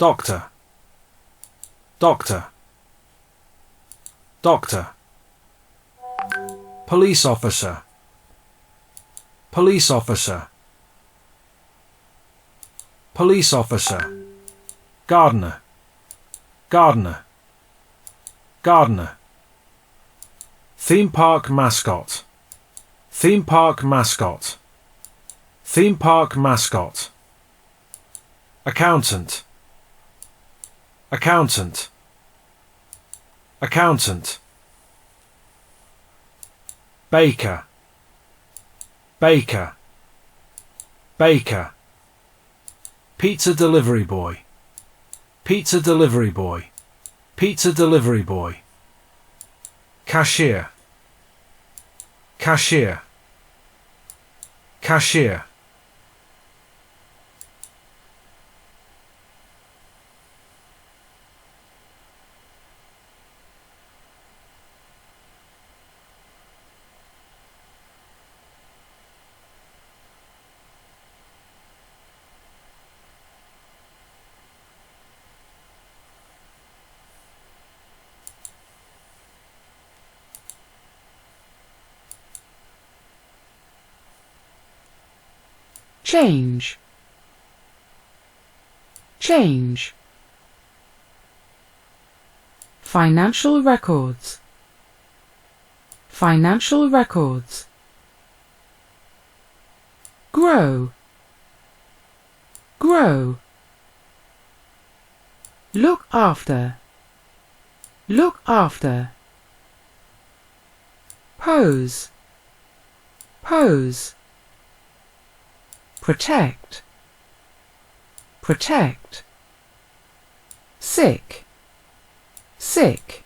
doctor, doctor, doctor. Police officer, police officer, police officer. Gardener, gardener, gardener. Theme park mascot, theme park mascot, theme park mascot. Accountant, accountant, accountant. Baker, baker, baker. Pizza delivery boy, pizza delivery boy, pizza delivery boy. Cashier, cashier, cashier. Change, change. Financial records, financial records. Grow, grow. Look after, look after. Pose, pose. Protect, protect. Sick, sick.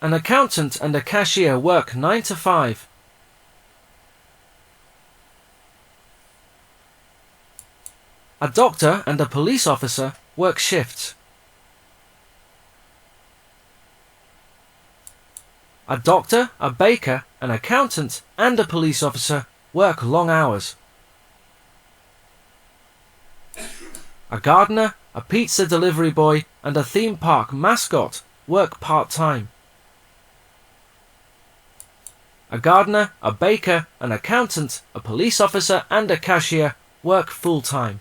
An accountant and a cashier work 9 to 5. A doctor and a police officer work shifts. A doctor, a baker, an accountant, and a police officer work long hours. A gardener, a pizza delivery boy, and a theme park mascot work part-time. A gardener, a baker, an accountant, a police officer, and a cashier work full-time.